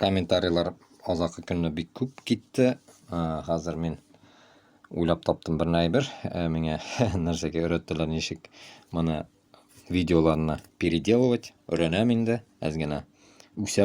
комментарийлар азакы күнне бик күп китте. Хәзер мин уйлап таптым бер нәрбер. Миңа нәрсәгә өйрәттеләр, ничек моны видеоларны переделывать. Өйрәнәм инде. Әз генә үсә